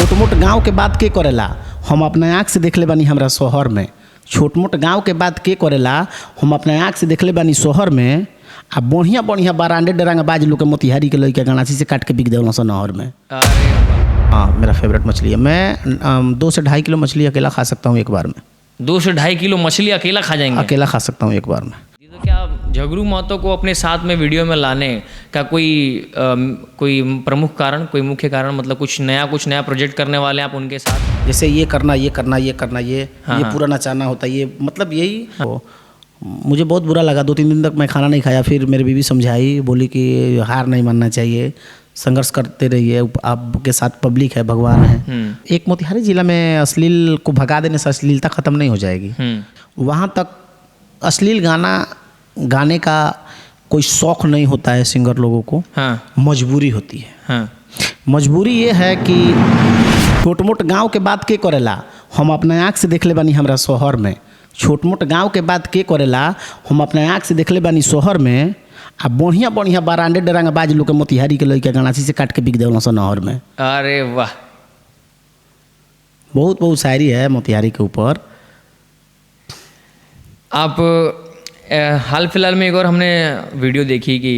छोट मोट गाँव के बात के करेला, हम अपने आँख से देखले बानी हमरा शहर में। छोट मोट गाँव के बात के करेला, हम अपने आँख से देखले बानी शहर में। आ बढ़िया बढ़िया बारांडे डरांगा बाज लोग के मोतिहारी के लइका गणासी से काट के बिक देवल सन नहर में। हाँ, मेरा फेवरेट मछली है। मैं 2 से 2.5 किलो मछली अकेला खा सकता हूँ एक बार में। 2 से 2.5 किलो मछली अकेला खा जाएंगे? अकेला खा सकता हूँ एक बार में। तो क्या झगरू महतो को अपने साथ में वीडियो में लाने का कोई प्रमुख कारण, कोई मुख्य कारण, मतलब कुछ नया प्रोजेक्ट करने वाले आप उनके साथ? जैसे ये करना ये पूरा नचाना होता है, ये मतलब यही। मुझे बहुत बुरा लगा, 2-3 दिन तक मैं खाना नहीं खाया। फिर मेरी बीवी समझाई, बोली कि हार नहीं मानना चाहिए, संघर्ष करते रहिए, आपके साथ पब्लिक है, भगवान है। एक मोतिहारी जिला में अश्लील को भगा देने से अश्लीलता ख़त्म नहीं हो जाएगी। वहाँ तक अश्लील गाना गाने का कोई शौक़ नहीं होता है सिंगर लोगों को। हाँ। मजबूरी होती है। हाँ। मजबूरी ये है कि छोट मोट गाँव के बात के करेला, हम अपने आँख से देखले बानी हमरा शहर में। छोट मोट गाँव के बात के करेला, हम अपने आँख से देखले बानी शहर में। आ बढ़िया बढ़िया बारांडे डरांगा बाज लोग के मोतिहारी के लइका गणासी से काट के बिक देवल सन नहर में। अरे वाह, बहुत बहुत शायरी है मोतिहारी के ऊपर। आप हाल फिलहाल में एक और हमने वीडियो देखी कि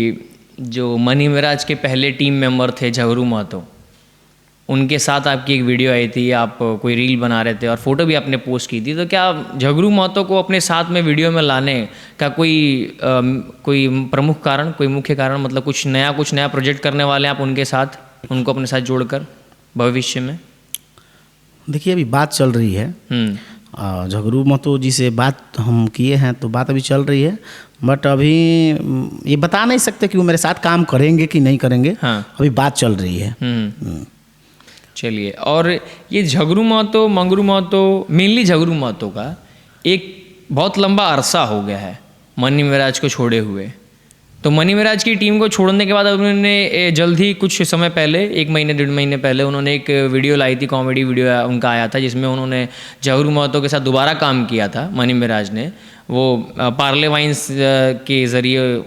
जो मनी मिराज के पहले टीम मेंबर थे झगरू महतो, उनके साथ आपकी एक वीडियो आई थी, आप कोई रील बना रहे थे और फोटो भी आपने पोस्ट की थी। तो क्या झगरू महतो को अपने साथ में वीडियो में लाने का कोई प्रमुख कारण, कोई मुख्य कारण, मतलब कुछ नया प्रोजेक्ट करने वाले आप उनके साथ, उनको अपने साथ जोड़कर भविष्य में? देखिए, अभी बात चल रही है। झगरू महतो जी से बात हम किए हैं, तो बात अभी चल रही है, बट अभी ये बता नहीं सकते कि वो मेरे साथ काम करेंगे कि नहीं करेंगे। हाँ। अभी बात चल रही है। चलिए, और ये झगरू महतो, मंगरू महतो, मेनली झगरू महतो का एक बहुत लंबा अरसा हो गया है मनी मिराज को छोड़े हुए। तो मनी मिराज की टीम को छोड़ने के बाद उन्होंने जल्द ही कुछ समय पहले, 1 महीने 1.5 महीने पहले, उन्होंने एक वीडियो लाई थी, कॉमेडी वीडियो उनका आया था, जिसमें उन्होंने झगरू महतो के साथ दोबारा काम किया था। मनी मिराज ने वो पार्ले वाइन्स के ज़रिए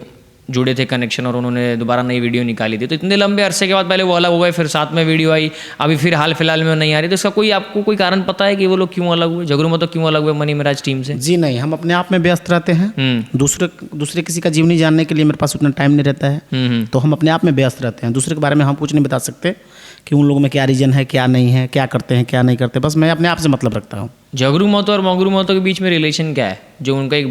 जुड़े थे कनेक्शन, और उन्होंने दोबारा नई वीडियो निकाली थी। तो इतने लंबे अरसे के बाद पहले वो अलग हो गए, फिर साथ में वीडियो आई, अभी फिर हाल फिलहाल में नहीं आ रही। तो इसका आपको कोई कारण पता है कि वो लोग क्यों अलग हुए, झगरू महतो क्यों अलग हुए मनी मिराज टीम से? जी नहीं, हम अपने आप में व्यस्त रहते हैं। दूसरे किसी का जीवनी जानने के लिए मेरे पास उतना टाइम नहीं रहता है। तो हम अपने आप में व्यस्त रहते हैं। दूसरे के बारे में हम कुछ नहीं बता सकते कि उन लोगों में क्या रीजन है, क्या नहीं है, क्या करते हैं, क्या नहीं करते। बस मैं अपने आप से मतलब रखता हूँ। झगरू महतो और मंगरू महतो के बीच में रिलेशन क्या है, जो उनका एक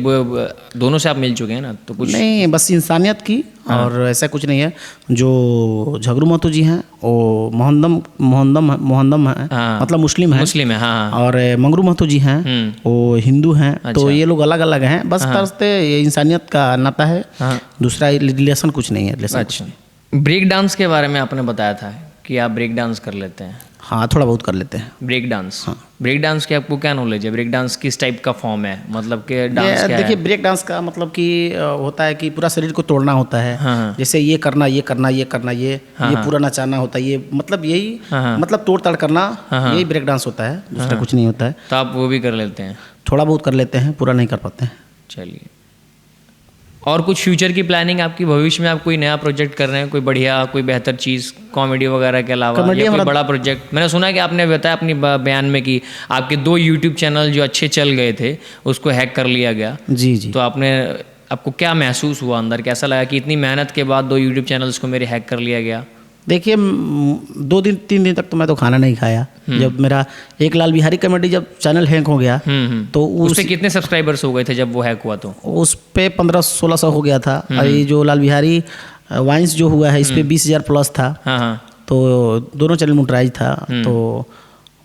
दोनों से आप मिल चुके हैं ना, तो कुछ नहीं, बस इंसानियत की। हाँ। और ऐसा कुछ नहीं है। जो झगरू महतो जी हैं वो मोहम्मदम है। हाँ। मतलब मुस्लिम है। हाँ। और मंगरू महतो जी हैं वो हिंदू हैं। अच्छा। तो ये लोग अलग अलग हैं, बस तरसते ये इंसानियत का नाता है। हाँ। दूसरा रिलेशन कुछ नहीं है। अच्छा, ब्रेक डांस के बारे में आपने बताया था कि आप ब्रेक डांस कर लेते हैं? हाँ, थोड़ा बहुत कर लेते हैं ब्रेक डांस। हाँ। ब्रेक डांस के आपको क्या नॉलेज है? ब्रेक डांस किस टाइप का फॉर्म है, मतलब कि डांस क्या है? देखिए, ब्रेक डांस का मतलब कि होता है कि पूरा शरीर को तोड़ना होता है। हाँ। जैसे ये करना ये पूरा नचाना होता है, ये मतलब यही। हाँ। मतलब तोड़ ताड़ करना। हाँ। यही ब्रेक डांस होता है, दूसरा कुछ नहीं होता है। तो आप वो भी कर लेते हैं? थोड़ा बहुत कर लेते हैं, पूरा नहीं कर पाते हैं। चलिए, और कुछ फ्यूचर की प्लानिंग आपकी, भविष्य में आप कोई नया प्रोजेक्ट कर रहे हैं, कोई बढ़िया, कोई बेहतर चीज़ कॉमेडी वगैरह के अलावा, या कोई बड़ा प्रोजेक्ट? मैंने सुना है कि आपने बताया अपनी बयान में कि आपके 2 यूट्यूब चैनल जो अच्छे चल गए थे उसको हैक कर लिया गया। जी जी। तो आपको क्या महसूस हुआ अंदर, कैसा लगा कि इतनी मेहनत के बाद 2 यूट्यूब चैनल्स को मेरे हैक कर लिया गया? देखिए, 2-3 दिन तक तो मैं तो खाना नहीं खाया। जब मेरा एक लाल बिहारी कॉमेडी जब चैनल हैक हो गया, तो उस पे कितने सब्सक्राइबर्स हो गए थे जब वो हैक हुआ? तो उस पे 1500-1600 हो गया था। और ये जो लाल बिहारी वाइन्स जो हुआ है, इस पे 20,000 प्लस था। हाँ। तो दोनों चैनल मोनेटाइज था। तो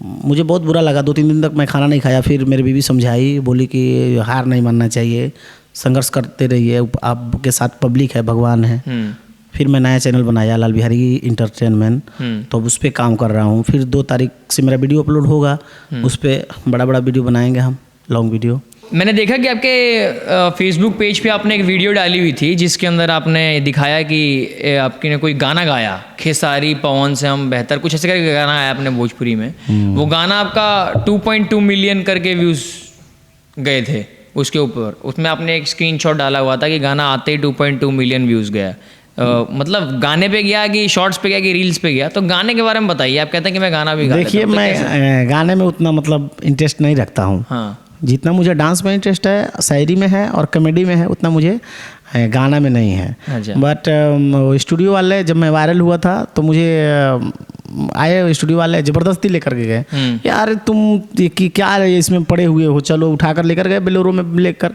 मुझे बहुत बुरा लगा, 2-3 दिन तक मैं खाना नहीं खाया। फिर मेरी बीवी समझाई, बोली कि हार नहीं मानना चाहिए, संघर्ष करते रहिए, आपके साथ पब्लिक है, भगवान है। फिर मैं नया चैनल बनाया, लाल बिहारी एंटरटेनमेंट। तो उस पर काम कर रहा हूँ। फिर 2 तारीख से मेरा वीडियो अपलोड होगा, उस पर बड़ा वीडियो बनाएंगे हम, लॉन्ग वीडियो। मैंने देखा कि आपके फेसबुक पेज पे आपने एक वीडियो डाली हुई थी, जिसके अंदर आपने दिखाया कि आपकी ने कोई गाना गाया, खेसारी पवन से हम बेहतर, कुछ ऐसे करके गाना आया आपने भोजपुरी में। वो गाना आपका 2.2 मिलियन करके व्यूज़ गए थे उसके ऊपर। उसमें आपने एक स्क्रीनशॉट डाला हुआ था कि गाना आते ही 2.2 मिलियन व्यूज़ गया। मतलब गाने पे गया कि शॉर्ट्स पे गया कि रील्स पे गया? तो गाने के बारे में बताइए। आप कहते हैं कि मैं गाना भी गा लेता देखिए, हूँ, तो कैसे? मैं गाने में उतना मतलब इंटरेस्ट नहीं रखता हूँ। हाँ। जितना मुझे डांस में इंटरेस्ट है, शायरी में है और कॉमेडी में है, उतना मुझे गाना में नहीं है। अच्छा। बट स्टूडियो वाले, जब मैं वायरल हुआ था तो मुझे आए स्टूडियो वाले, ज़बरदस्ती लेकर के गए। यार तुम क्या इसमें पड़े हुए हो, चलो उठाकर लेकर गए बोलेरो में लेकर।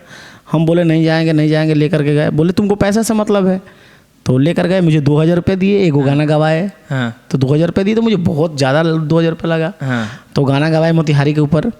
हम बोले नहीं जाएंगे नहीं जाएंगे, लेकर के गए। बोले तुमको पैसा से मतलब है, तो लेकर गए। मुझे 2000 रुपये दिए, एक गाना गवाए। हाँ। तो 2000 रुपये दिए तो मुझे बहुत ज़्यादा 2000 रुपये लगा। हाँ। तो गाना गवाए मोतिहारी के ऊपर।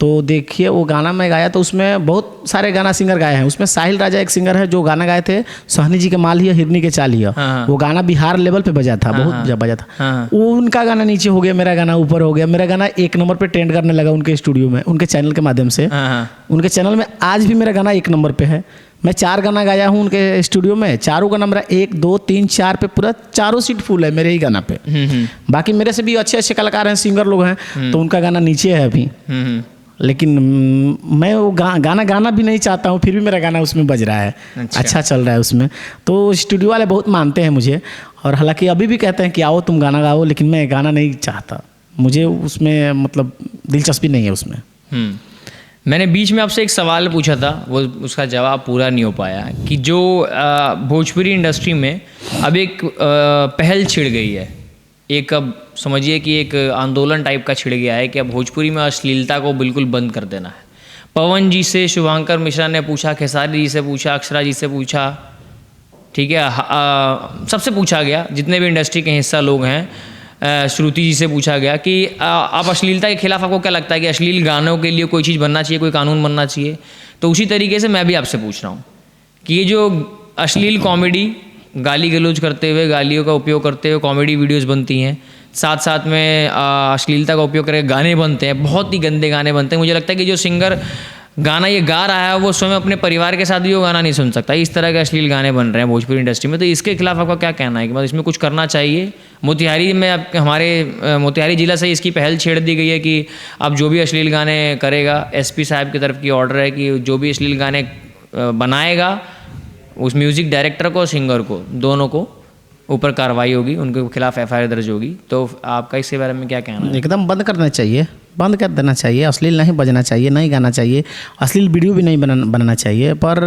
तो देखिए वो गाना मैं गाया तो उसमें बहुत सारे गाना सिंगर गाए हैं। उसमें साहिल राजा एक सिंगर है जो गाना गाए थे, सहनी जी के माल हिया हिरनी के चाल हिया। हाँ। वो गाना बिहार लेवल पे बजा था, बहुत बजा था। हाँ। वो उनका गाना नीचे हो गया, मेरा गाना ऊपर हो गया। मेरा गाना 1 नंबर पे ट्रेंड करने लगा उनके स्टूडियो में, उनके चैनल के माध्यम से। हाँ। उनके चैनल में आज भी मेरा गाना 1 नंबर पे है। मैं 4 गाना गाया हूँ उनके स्टूडियो में, चारों गाना मेरा 1, 2, 3, 4 पे पूरा चारों सीट फुल है मेरे ही गाना पे। बाकी मेरे से भी अच्छे अच्छे कलाकार हैं, सिंगर लोग हैं, तो उनका गाना नीचे है अभी। लेकिन मैं वो गाना गाना भी नहीं चाहता हूँ, फिर भी मेरा गाना उसमें बज रहा है। अच्छा चल रहा है उसमें। तो स्टूडियो वाले बहुत मानते हैं मुझे, और हालांकि अभी भी कहते हैं कि आओ तुम गाना गाओ, लेकिन मैं गाना नहीं चाहता। मुझे उसमें मतलब दिलचस्पी नहीं है उसमें। मैंने बीच में आपसे एक सवाल पूछा था, वो उसका जवाब पूरा नहीं हो पाया, कि जो भोजपुरी इंडस्ट्री में अब एक पहल छिड़ गई है, एक अब समझिए कि एक आंदोलन टाइप का छिड़ गया है कि अब भोजपुरी में अश्लीलता को बिल्कुल बंद कर देना है। पवन जी से शुभांकर मिश्रा ने पूछा, खेसारी जी से पूछा, अक्षरा जी से पूछा, ठीक है, सबसे पूछा गया, जितने भी इंडस्ट्री के हिस्सा लोग हैं, श्रुति जी से पूछा गया कि आप अश्लीलता के खिलाफ आपको क्या लगता है कि अश्लील गानों के लिए कोई चीज़ बनना चाहिए, कोई कानून बनना चाहिए? तो उसी तरीके से मैं भी आपसे पूछ रहा हूँ कि ये जो अश्लील कॉमेडी, गाली गलौज करते हुए, गालियों का उपयोग करते हुए कॉमेडी वीडियोस बनती हैं, साथ साथ में अश्लीलता का उपयोग करके गाने बनते हैं, बहुत ही गंदे गाने बनते हैं। मुझे लगता है कि जो सिंगर गाना ये गा रहा है वो स्वयं अपने परिवार के साथ भी वो गाना नहीं सुन सकता। इस तरह के अश्लील गाने बन रहे हैं भोजपुरी इंडस्ट्री में, तो इसके खिलाफ आपका क्या कहना है कि मतलब इसमें कुछ करना चाहिए? मोतिहारी में अब हमारे मोतिहारी जिला से इसकी पहल छेड़ दी गई है कि अब जो भी अश्लील गाने करेगा, एसपी साहब की तरफ की ऑर्डर है कि जो भी अश्लील गाने बनाएगा, उस म्यूज़िक डायरेक्टर को, सिंगर को, दोनों को ऊपर कार्रवाई होगी, उनके खिलाफ एफआईआर दर्ज होगी। तो आपका इसके बारे में क्या कहना है? एकदम बंद करना चाहिए, बंद कर देना चाहिए। अश्लील नहीं बजना चाहिए, नहीं गाना चाहिए, अश्लील वीडियो भी नहीं बनाना चाहिए। पर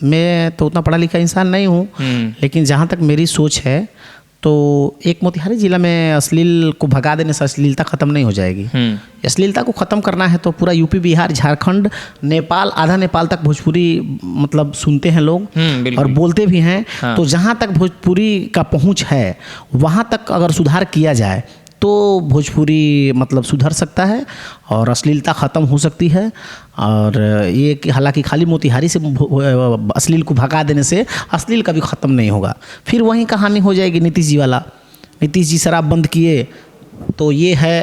मैं तो उतना पढ़ा लिखा इंसान नहीं हूँ, लेकिन जहाँ तक मेरी सोच है तो एक मोतिहारी जिला में अश्लील को भगा देने से अश्लीलता ख़त्म नहीं हो जाएगी। अश्लीलता को ख़त्म करना है तो पूरा यूपी, बिहार, झारखंड, नेपाल, आधा नेपाल तक भोजपुरी मतलब सुनते हैं लोग और बोलते भी हैं। हाँ। तो जहाँ तक भोजपुरी का पहुँच है वहाँ तक अगर सुधार किया जाए तो भोजपुरी मतलब सुधर सकता है और अश्लीलता ख़त्म हो सकती है। और ये कि हालांकि खाली मोतिहारी से अश्लील को भगा देने से अश्लील कभी ख़त्म नहीं होगा। फिर वही कहानी हो जाएगी नीतीश जी वाला। नीतीश जी शराब बंद किए तो ये है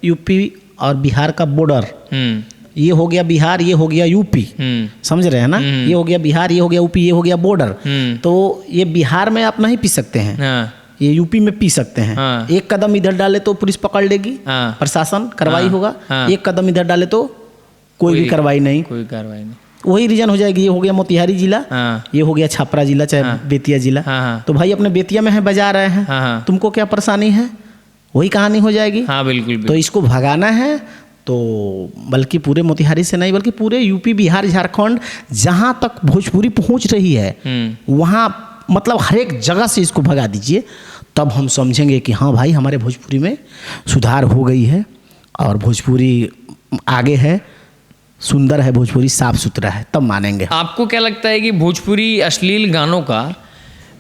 यूपी और बिहार का बॉर्डर, ये हो गया बिहार, ये हो गया यूपी, समझ रहे हैं ना? ये हो गया बिहार, ये हो गया यूपी, ये हो गया बॉर्डर। तो ये बिहार में आप नहीं पी सकते हैं, ये यूपी में पी सकते हैं। हाँ। एक कदम इधर डाले तो पुलिस पकड़ लेगी, हाँ। प्रशासन कार्रवाई होगा, हाँ। एक कदम इधर डाले तो कोई भी कार्रवाई नहीं, कोई कार्रवाई नहीं। वही रीजन हो जाएगी। ये हो गया मोतिहारी जिला, हाँ। ये हो गया छपरा जिला, चाहे हाँ। बेतिया जिला, हाँ। तो भाई अपने बेतिया में है, बजा रहे हैं, हाँ। तुमको क्या परेशानी है, वही कहानी हो जाएगी। हाँ, बिल्कुल। तो इसको भगाना है तो बल्कि पूरे मोतिहारी से नहीं, बल्कि पूरे यूपी, बिहार, झारखंड, जहाँ तक भोजपुरी पहुँच रही है वहाँ मतलब हर एक जगह से इसको भगा दीजिए, तब हम समझेंगे कि हाँ भाई हमारे भोजपुरी में सुधार हो गई है और भोजपुरी आगे है, सुंदर है, भोजपुरी साफ सुथरा है, तब मानेंगे। आपको क्या लगता है कि भोजपुरी अश्लील गानों का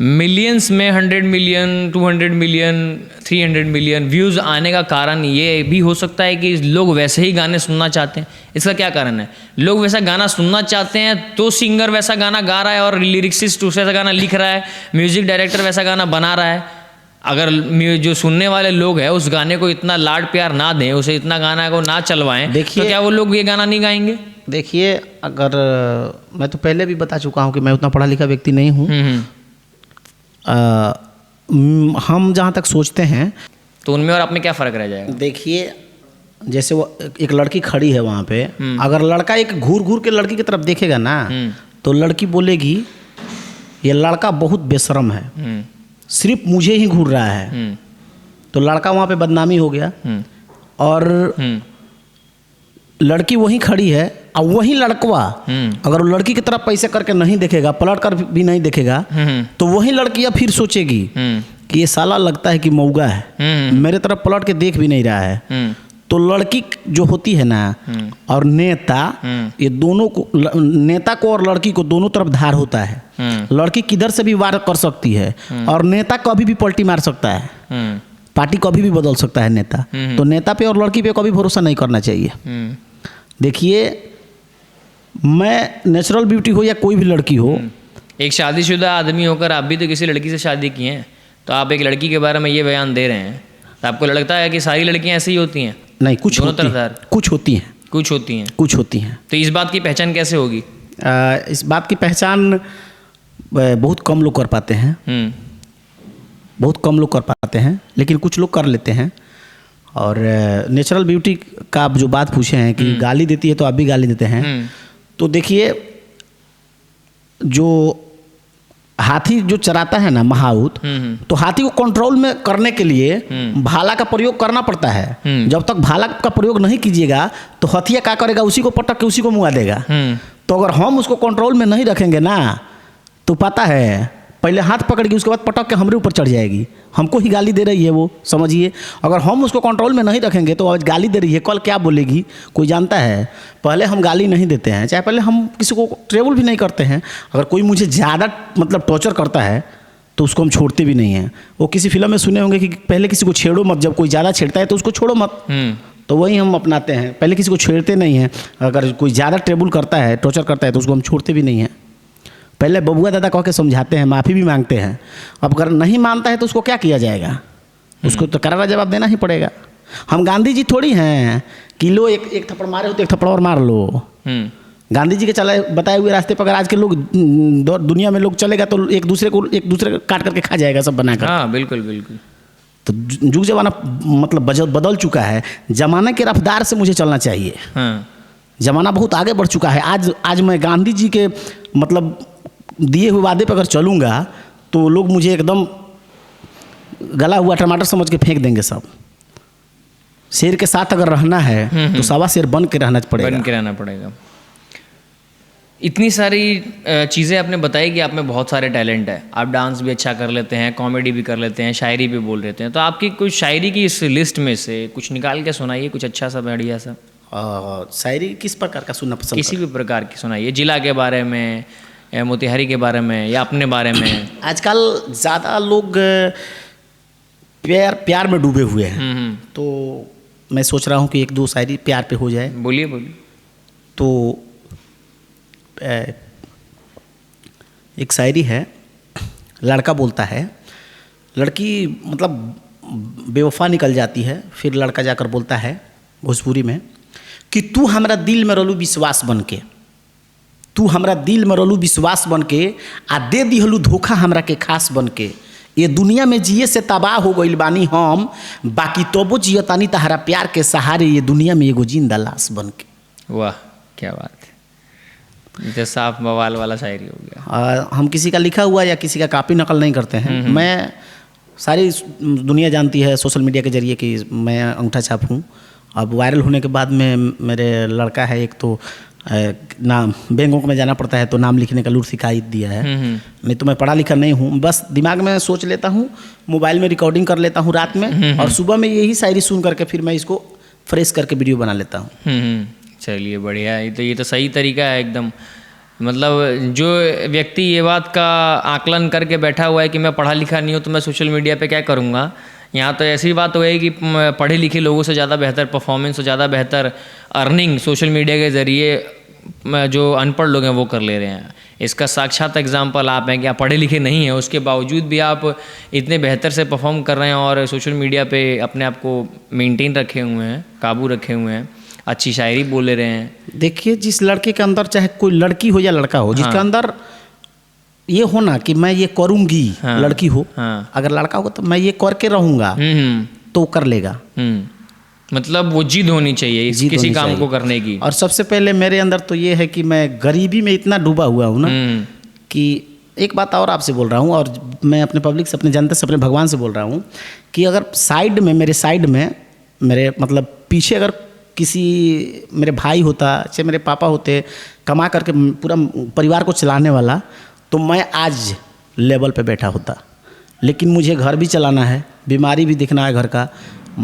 मिलियंस में 100 मिलियन, 200 मिलियन, 300 मिलियन व्यूज़ आने का कारण ये भी हो सकता है कि लोग वैसे ही गाने सुनना चाहते हैं? इसका क्या कारण है? लोग वैसा गाना सुनना चाहते हैं तो सिंगर वैसा गाना गा रहा है और लिरिक्सिस्ट वैसा गाना लिख रहा है, म्यूज़िक डायरेक्टर वैसा गाना बना रहा है। अगर जो सुनने वाले लोग हैं उस गाने को इतना लाड प्यार ना दें, उसे इतना गाना को ना चलवाएं, तो क्या वो लोग ये गाना नहीं गाएंगे? देखिए, अगर मैं तो पहले भी बता चुका हूँ कि मैं उतना पढ़ा लिखा व्यक्ति नहीं हूँ। हम जहाँ तक सोचते हैं तो उनमें और आप में क्या फ़र्क रह जाएगा? देखिए, जैसे वो एक लड़की खड़ी है वहाँ पे, अगर लड़का एक घूर घूर के लड़की की तरफ देखेगा ना तो लड़की बोलेगी ये लड़का बहुत बेशरम है, सिर्फ मुझे ही घूर रहा है। तो लड़का वहाँ पे बदनामी हो गया और लड़की वहीं खड़ी है और वहीं लड़कवा अगर वो लड़की की तरफ पैसे करके नहीं देखेगा, पलट कर भी नहीं देखेगा, तो वहीं लड़कियाँ फिर सोचेगी कि ये साला लगता है कि मौगा है, मेरे तरफ पलट के देख भी नहीं रहा है। तो लड़की जो होती है ना और नेता, ये दोनों को, नेता को और लड़की को दोनों तरफ धार होता है। लड़की किधर से भी वार कर सकती है और नेता कभी भी पलटी मार सकता है, पार्टी कभी भी बदल सकता है नेता। तो नेता पे और लड़की पे कभी भरोसा नहीं करना चाहिए। देखिए, मैं नेचुरल ब्यूटी हो या कोई भी लड़की हो, एक शादीशुदा आदमी होकर आप भी तो किसी लड़की से शादी की हैं, तो आप एक लड़की के बारे में ये बयान दे रहे हैं, तो आपको लगता है कि सारी लड़कियां ऐसी ही होती हैं? नहीं, कुछ होती हैं, कुछ होती हैं, कुछ होती हैं, कुछ होती हैं। तो इस बात की पहचान कैसे होगी? इस बात की पहचान बहुत कम लोग कर पाते हैं, बहुत कम लोग कर पाते हैं, लेकिन कुछ लोग कर लेते हैं। और नेचुरल ब्यूटी का आप जो बात पूछे हैं कि गाली देती है तो आप भी गाली देते हैं, तो देखिए, जो हाथी जो चराता है ना महाऊत, तो हाथी को कंट्रोल में करने के लिए भाला का प्रयोग करना पड़ता है। जब तक भाला का प्रयोग नहीं कीजिएगा तो हथिया क्या करेगा, उसी को पटक के उसी को मुआ देगा। तो अगर हम उसको कंट्रोल में नहीं रखेंगे ना, तो पता है पहले हाथ पकड़ेगी, उसके बाद पटक के हमारे ऊपर चढ़ जाएगी, हमको ही गाली दे रही है वो, समझिए। अगर हम उसको कंट्रोल में नहीं रखेंगे तो आज गाली दे रही है, कल क्या बोलेगी कोई जानता है। पहले हम गाली नहीं देते हैं, चाहे पहले हम किसी को ट्रेबल भी नहीं करते हैं। अगर कोई मुझे ज़्यादा मतलब टॉर्चर करता है तो उसको हम छोड़ते भी नहीं हैं। वो किसी फिल्म में सुने होंगे कि पहले किसी को छेड़ो मत, जब कोई ज़्यादा छेड़ता है तो उसको छोड़ो मत। तो वही हम अपनाते हैं, पहले किसी को छेड़ते नहीं हैं। अगर कोई ज़्यादा ट्रेबल करता है, टॉर्चर करता है, तो उसको हम छोड़ते भी नहीं हैं। पहले बबुआ दादा कह के समझाते हैं, माफ़ी भी मांगते हैं। अब अगर नहीं मानता है तो उसको क्या किया जाएगा, उसको तो करारा जवाब देना ही पड़ेगा। हम गांधी जी थोड़ी हैं कि लो एक थप्पड़ मारे हो तो एक थप्पड़ और मार लो। गांधी जी के चले बताए हुए रास्ते पर अगर आज के लोग दुनिया में लोग चलेगा तो एक दूसरे को काट करके खा जाएगा सब बनाकर। हाँ, बिल्कुल बिल्कुल। तो जुग जमाना मतलब बदल चुका है, जमाने के रफ्तार से मुझे चलना चाहिए। जमाना बहुत आगे बढ़ चुका है। आज मैं गांधी जी के मतलब दिए हुए वादे पर अगर चलूँगा तो लोग मुझे एकदम गला हुआ टमाटर समझ के फेंक देंगे सब। शेर के साथ अगर रहना है तो सवा शेर बन के रहना पड़ेगा। इतनी सारी चीज़ें आपने बताई कि आप में बहुत सारे टैलेंट है, आप डांस भी अच्छा कर लेते हैं, कॉमेडी भी कर लेते हैं, शायरी भी बोल लेते हैं। तो आपकी कुछ शायरी की इस लिस्ट में से कुछ निकाल के सुनाइए, कुछ अच्छा सा बढ़िया सा। शायरी किस प्रकार का सुनना पसंद? किसी भी प्रकार की सुनाइए, जिला के बारे में या मोतिहारी के बारे में या अपने बारे में। आजकल ज़्यादा लोग प्यार में डूबे हुए हैं, तो मैं सोच रहा हूँ कि एक दो शायरी प्यार पे हो जाए। बोलिए बोलिए। तो एक शायरी है, लड़का बोलता है, लड़की मतलब बेवफा निकल जाती है, फिर लड़का जाकर बोलता है भोजपुरी में कि तू हमरा दिल में रहलू विश्वास बन के, तू हमरा दिल में रहलू विश्वास बन के, आ दे दिहलू धोखा हमरा के खास बन के। ये दुनिया में जिए से तबाह हो गइल बानी हम, बाकी तोबो जियतानी तहरा प्यार के सहारे, ये दुनिया में एगो जिंदा लाश बन के। वाह, क्या बात है, तो साफ बवाल वाला शायरी हो गया। हम किसी का लिखा हुआ या किसी का कॉपी नकल नहीं करते हैं। मैं सारी दुनिया जानती है सोशल मीडिया के जरिए कि मैं अंगूठा छाप हूँ। अब वायरल होने के बाद में मेरे लड़का है एक, तो नाम बैंकों में जाना पड़ता है तो नाम लिखने का लूट सिखाई दिया है। नहीं तो मैं पढ़ा लिखा नहीं हूँ, बस दिमाग में सोच लेता हूँ, मोबाइल में रिकॉर्डिंग कर लेता हूँ रात में, और सुबह में यही शायरी सुन करके फिर मैं इसको फ्रेश करके वीडियो बना लेता हूँ। चलिए बढ़िया है, ये तो सही तरीका है एकदम। मतलब जो व्यक्ति ये बात का आकलन करके बैठा हुआ है कि मैं पढ़ा लिखा नहीं हूँ तो मैं सोशल मीडिया पे क्या करूँगा, यहाँ तो ऐसी बात हो गई कि पढ़े लिखे लोगों से ज़्यादा बेहतर परफॉर्मेंस और ज़्यादा बेहतर अर्निंग सोशल मीडिया के ज़रिए जो अनपढ़ लोग हैं वो कर ले रहे हैं। इसका साक्षात एग्जांपल आप हैं कि आप पढ़े लिखे नहीं हैं, उसके बावजूद भी आप इतने बेहतर से परफॉर्म कर रहे हैं और सोशल मीडिया पे अपने आप को मेंटेन रखे हुए हैं, काबू रखे हुए हैं, अच्छी शायरी बोल रहे हैं। देखिए, जिस लड़के के अंदर, चाहे कोई लड़की हो या लड़का हो, जिसके अंदर ये हो ना कि मैं ये करूँगी, लड़की हो, अगर लड़का हो तो मैं ये करके रहूँगा, तो कर लेगा। मतलब वो जिद होनी चाहिए किसी काम को करने की। और सबसे पहले मेरे अंदर तो ये है कि मैं गरीबी में इतना डूबा हुआ हूँ ना कि एक बात और आपसे बोल रहा हूँ, और मैं अपने पब्लिक से, अपने जनता से, अपने भगवान से बोल रहा हूँ कि अगर मेरे साइड में मेरे मतलब पीछे अगर किसी मेरे भाई होता, चाहे मेरे पापा होते, कमा करके पूरा परिवार को चलाने वाला, तो मैं आज लेवल पे बैठा होता। लेकिन मुझे घर भी चलाना है, बीमारी भी देखना है घर का,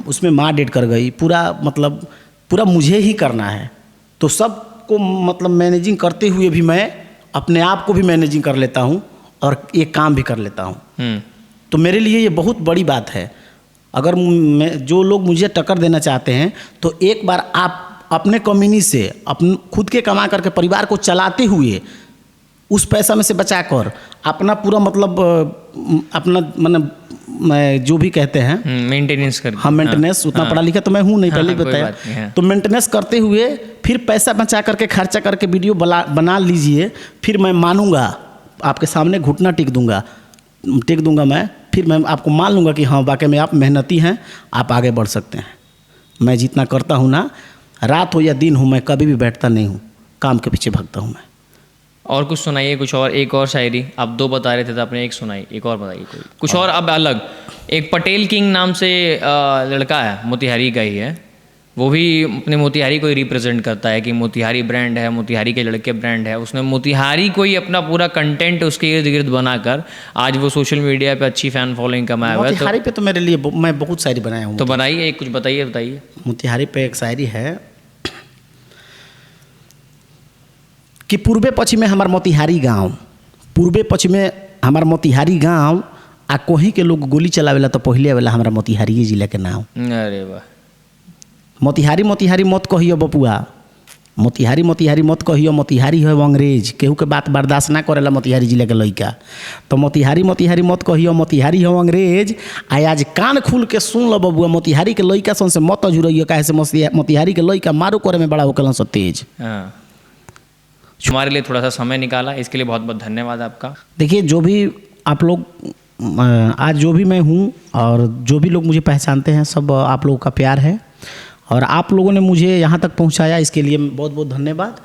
उसमें माँ डेट कर गई, पूरा मुझे ही करना है। तो सबको मतलब मैनेजिंग करते हुए भी मैं अपने आप को भी मैनेजिंग कर लेता हूँ और ये काम भी कर लेता हूँ। तो मेरे लिए ये बहुत बड़ी बात है। अगर जो लोग मुझे टक्कर देना चाहते हैं तो एक बार आप अपने कमीनी से, अपने खुद के कमा करके परिवार को चलाते हुए उस पैसा में से बचाकर अपना पूरा मतलब अपना मैं जो भी कहते हैं मेंटेनेंस कर, हाँ मेंटेनेंस, उतना पढ़ा लिखा तो मैं हूँ नहीं, पहले ही बताया। तो मेंटेनेंस करते हुए फिर पैसा बचा करके खर्चा करके वीडियो बना लीजिए, फिर मैं मानूंगा आपके सामने, घुटना टेक दूंगा मैं, फिर मैं आपको मान लूँगा कि हाँ वाकई में आप मेहनती हैं, आप आगे बढ़ सकते हैं। मैं जितना करता हूँ ना, रात हो या दिन हो, मैं कभी भी बैठता नहीं हूँ, काम के पीछे भागता हूँ मैं। और कुछ सुनाइए, कुछ और, एक और शायरी। आप 2 बता रहे थे तो आपने एक सुनाई, एक और बताइए कोई कुछ और अब अलग। एक पटेल किंग नाम से लड़का है, मोतिहारी का ही है, वो भी अपने मोतिहारी को ही रिप्रेजेंट करता है कि मोतिहारी ब्रांड है, मोतिहारी के लड़के ब्रांड है। उसने मोतिहारी को ही अपना पूरा कंटेंट उसके इर्द गिर्द बनाकर आज वो सोशल मीडिया पे अच्छी फैन फॉलोइंग कमाया हुआ है। मोतिहारी पे तो मेरे लिए मैं बहुत शायरी बनाया हूँ। तो बनाइए, एक कुछ बताइए। मोतिहारी पे एक शायरी है कि पूर्वे पश्चिमे हमार मोतिहारी गांव, पूर्वे पश्चिमे हमार मोतिहारी गांव, आ कोही के लोग गोली चलावेला तो पहले आवेला हमारा मोतिहारी जिला के नाम। अरे वाह। मोतिहारी मत कहियो बपुआ, मोतिहारी मत कहियो, मोतिहारी है अंग्रेज, केहू के बात बर्दाश्त ना करेला मोतिहारी जिला के लइका। तो मोतिहारी मत कहियो, मोतिहारी है अंग्रेज, आज कान खुल के सुन लो बबुआ, मोतिहारी के लइका सन से मत जुड़ियो, काहे से मोतिहारी के लइका मारो करे में बड़ा होकलन सब तेज। हमारे लिए थोड़ा सा समय निकाला, इसके लिए बहुत बहुत धन्यवाद आपका। देखिए, जो भी आप लोग आज जो भी मैं हूँ और जो भी लोग मुझे पहचानते हैं, सब आप लोगों का प्यार है, और आप लोगों ने मुझे यहाँ तक पहुँचाया, इसके लिए बहुत बहुत धन्यवाद।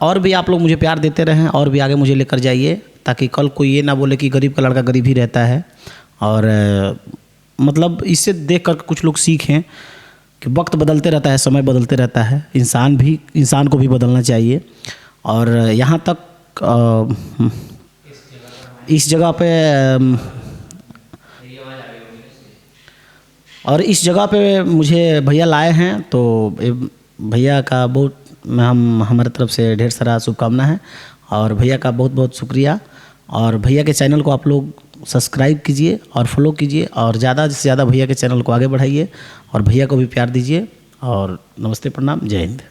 और भी आप लोग मुझे प्यार देते रहें, और भी आगे मुझे लेकर जाइए, ताकि कल कोई ये ना बोले कि गरीब का लड़का गरीब ही रहता है। और मतलब इससे देख कर कुछ लोग सीखें कि वक्त बदलते रहता है, समय बदलते रहता है, इंसान को भी बदलना चाहिए। और यहाँ तक इस जगह पे और इस जगह पे मुझे भैया लाए हैं, तो भैया का बहुत हमारे तरफ से ढेर सारा शुभकामना है, और भैया का बहुत बहुत शुक्रिया। और भैया के चैनल को आप लोग सब्सक्राइब कीजिए और फॉलो कीजिए, और ज़्यादा से ज़्यादा भैया के चैनल को आगे बढ़ाइए, और भैया को भी प्यार दीजिए। और नमस्ते, प्रणाम, जय हिंद।